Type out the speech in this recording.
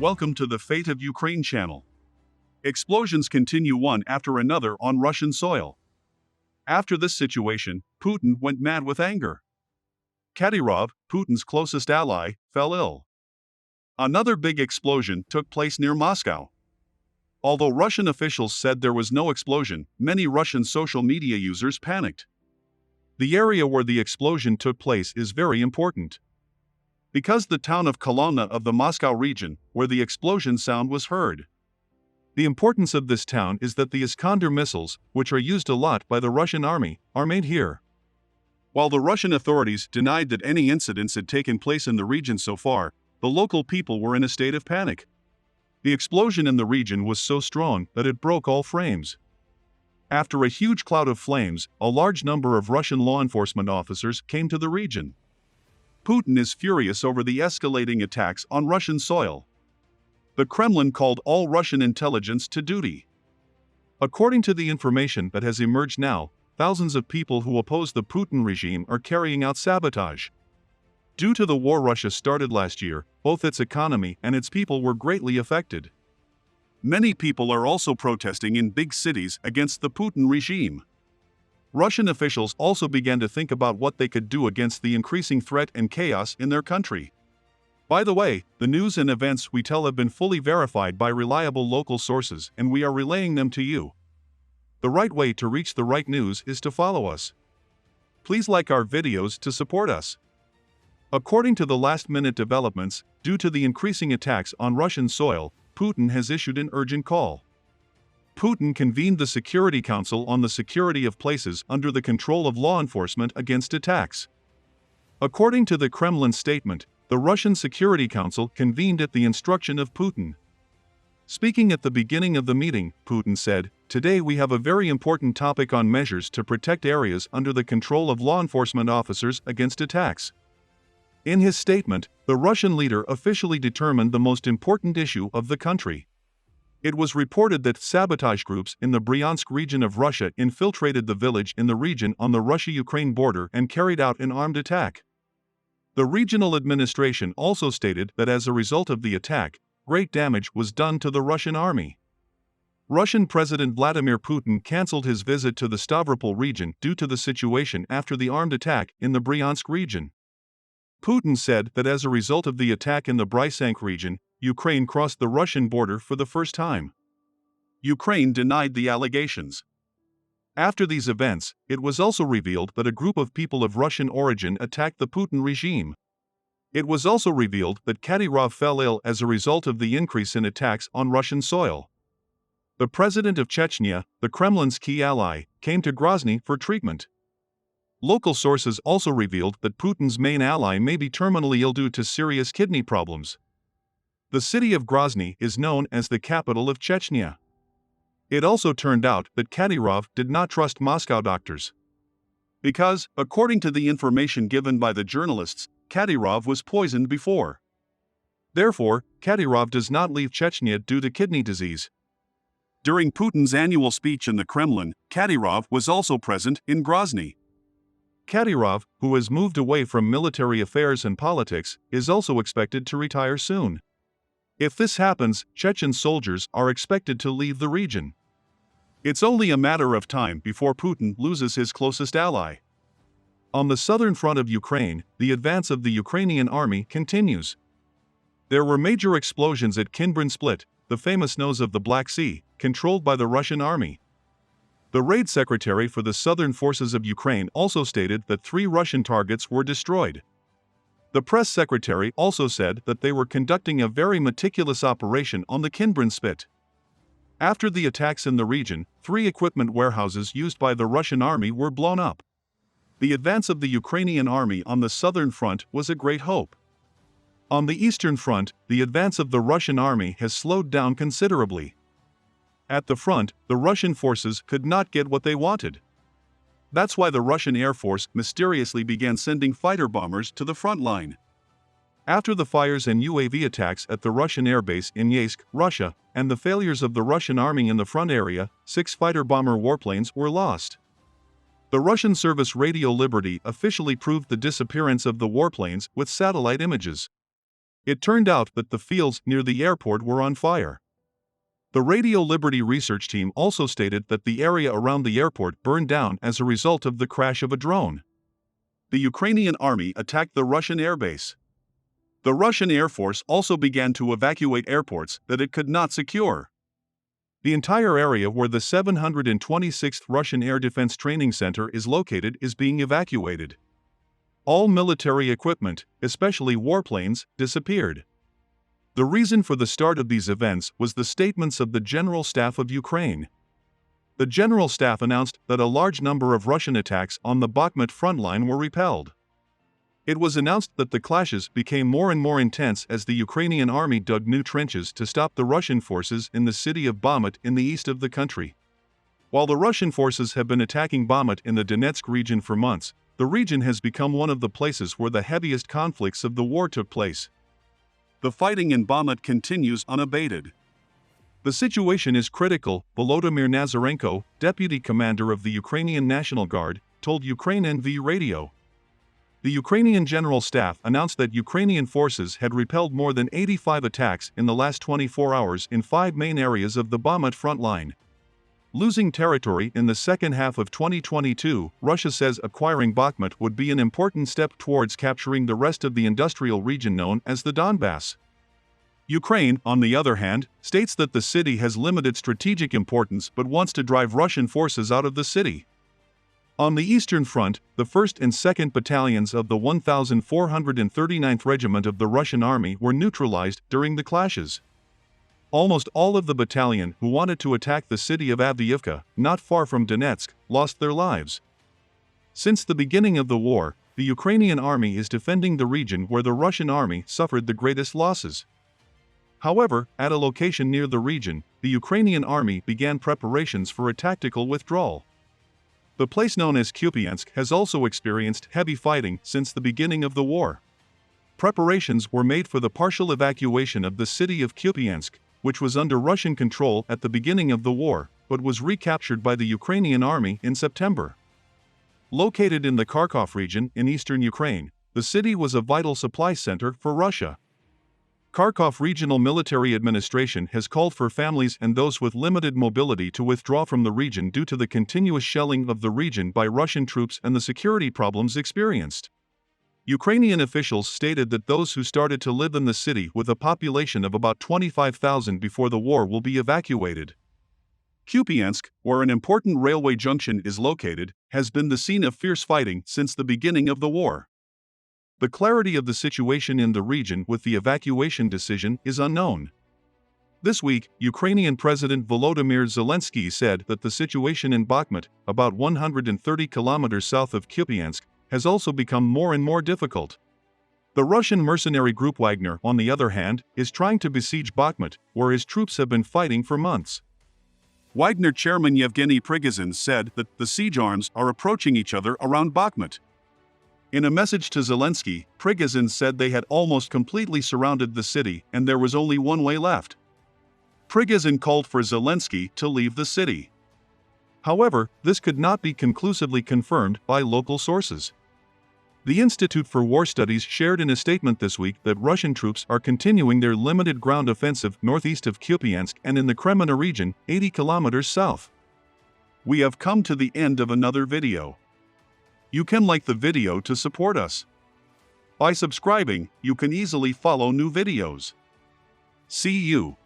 Welcome to the Fate of Ukraine channel. Explosions continue one after another on Russian soil. After this situation, Putin went mad with anger. Kadyrov, Putin's closest ally, fell ill. Another big explosion took place near Moscow. Although Russian officials said there was no explosion, many Russian social media users panicked. The area where the explosion took place is very important, because the town of Kolomna of the Moscow region, where the explosion sound was heard. The importance of this town is that the Iskander missiles, which are used a lot by the Russian army, are made here. While the Russian authorities denied that any incidents had taken place in the region so far, the local people were in a state of panic. The explosion in the region was so strong that it broke all frames. After a huge cloud of flames, a large number of Russian law enforcement officers came to the region. Putin is furious over the escalating attacks on Russian soil. The Kremlin called all Russian intelligence to duty. According to the information that has emerged now, thousands of people who oppose the Putin regime are carrying out sabotage. Due to the war Russia started last year, both its economy and its people were greatly affected. Many people are also protesting in big cities against the Putin regime. Russian officials also began to think about what they could do against the increasing threat and chaos in their country. By the way, the news and events we tell have been fully verified by reliable local sources, and we are relaying them to you. The right way to reach the right news is to follow us. Please like our videos to support us. According to the last-minute developments, due to the increasing attacks on Russian soil, Putin has issued an urgent call. Putin convened the Security Council on the security of places under the control of law enforcement against attacks. According to the Kremlin statement, the Russian Security Council convened at the instruction of Putin. Speaking at the beginning of the meeting, Putin said, "Today we have a very important topic on measures to protect areas under the control of law enforcement officers against attacks." In his statement, the Russian leader officially determined the most important issue of the country. It was reported that sabotage groups in the Bryansk region of Russia infiltrated the village in the region on the Russia-Ukraine border and carried out an armed attack. The regional administration also stated that as a result of the attack, great damage was done to the Russian army. Russian President Vladimir Putin cancelled his visit to the Stavropol region due to the situation after the armed attack in the Bryansk region. Putin said that as a result of the attack in the Bryansk region, Ukraine crossed the Russian border for the first time. Ukraine denied the allegations. After these events, it was also revealed that a group of people of Russian origin attacked the Putin regime. It was also revealed that Kadyrov fell ill as a result of the increase in attacks on Russian soil. The president of Chechnya, the Kremlin's key ally, came to Grozny for treatment. Local sources also revealed that Putin's main ally may be terminally ill due to serious kidney problems. The city of Grozny is known as the capital of Chechnya. It also turned out that Kadyrov did not trust Moscow doctors. Because, according to the information given by the journalists, Kadyrov was poisoned before. Therefore, Kadyrov does not leave Chechnya due to kidney disease. During Putin's annual speech in the Kremlin, Kadyrov was also present in Grozny. Kadyrov, who has moved away from military affairs and politics, is also expected to retire soon. If this happens, Chechen soldiers are expected to leave the region. It's only a matter of time before Putin loses his closest ally. On the southern front of Ukraine, the advance of the Ukrainian army continues. There were major explosions at Kinbrin Split, the famous nose of the Black Sea, controlled by the Russian army. The raid secretary for the southern forces of Ukraine also stated that 3 Russian targets were destroyed. The press secretary also said that they were conducting a very meticulous operation on the Kinbrin Spit. After the attacks in the region, 3 equipment warehouses used by the Russian army were blown up. The advance of the Ukrainian army on the southern front was a great hope. On the eastern front, the advance of the Russian army has slowed down considerably. At the front, the Russian forces could not get what they wanted. That's why the Russian Air Force mysteriously began sending fighter bombers to the front line. After the fires and UAV attacks at the Russian airbase in Yeysk, Russia, and the failures of the Russian army in the front area, 6 fighter bomber warplanes were lost. The Russian service Radio Liberty officially proved the disappearance of the warplanes with satellite images. It turned out that the fields near the airport were on fire. The Radio Liberty research team also stated that the area around the airport burned down as a result of the crash of a drone. The Ukrainian army attacked the Russian airbase. The Russian Air Force also began to evacuate airports that it could not secure. The entire area where the 726th Russian Air Defense Training Center is located is being evacuated. All military equipment, especially warplanes, disappeared. The reason for the start of these events was the statements of the General Staff of Ukraine. The General Staff announced that a large number of Russian attacks on the Bakhmut front line were repelled. It was announced that the clashes became more and more intense as the Ukrainian army dug new trenches to stop the Russian forces in the city of Bakhmut in the east of the country. While the Russian forces have been attacking Bakhmut in the Donetsk region for months, the region has become one of the places where the heaviest conflicts of the war took place. The fighting in Bakhmut continues unabated. The situation is critical, Volodymyr Nazarenko, deputy commander of the Ukrainian National Guard, told Ukraine NV Radio. The Ukrainian General Staff announced that Ukrainian forces had repelled more than 85 attacks in the last 24 hours in 5 main areas of the Bakhmut front line. Losing territory in the second half of 2022, Russia says acquiring Bakhmut would be an important step towards capturing the rest of the industrial region known as the Donbass. Ukraine, on the other hand, states that the city has limited strategic importance but wants to drive Russian forces out of the city. On the Eastern Front, the 1st and 2nd Battalions of the 1439th Regiment of the Russian Army were neutralized during the clashes. Almost all of the battalion who wanted to attack the city of Avdiivka, not far from Donetsk, lost their lives. Since the beginning of the war, the Ukrainian army is defending the region where the Russian army suffered the greatest losses. However, at a location near the region, the Ukrainian army began preparations for a tactical withdrawal. The place known as Kupiansk has also experienced heavy fighting since the beginning of the war. Preparations were made for the partial evacuation of the city of Kupiansk, which was under Russian control at the beginning of the war, but was recaptured by the Ukrainian army in September. Located in the Kharkov region in eastern Ukraine, the city was a vital supply center for Russia. Kharkov Regional Military Administration has called for families and those with limited mobility to withdraw from the region due to the continuous shelling of the region by Russian troops and the security problems experienced. Ukrainian officials stated that those who started to live in the city with a population of about 25,000 before the war will be evacuated. Kupiansk, where an important railway junction is located, has been the scene of fierce fighting since the beginning of the war. The clarity of the situation in the region with the evacuation decision is unknown. This week, Ukrainian President Volodymyr Zelensky said that the situation in Bakhmut, about 130 kilometers south of Kupiansk, has also become more and more difficult. The Russian mercenary group Wagner, on the other hand, is trying to besiege Bakhmut, where his troops have been fighting for months. Wagner chairman Yevgeny Prigozhin said that the siege arms are approaching each other around Bakhmut. In a message to Zelensky, Prigozhin said they had almost completely surrounded the city and there was only one way left. Prigozhin called for Zelensky to leave the city. However, this could not be conclusively confirmed by local sources. The Institute for War Studies shared in a statement this week that Russian troops are continuing their limited ground offensive northeast of Kupiansk and in the Kremlin region, 80 kilometers south. We have come to the end of another video. You can like the video to support us. By subscribing, you can easily follow new videos. See you.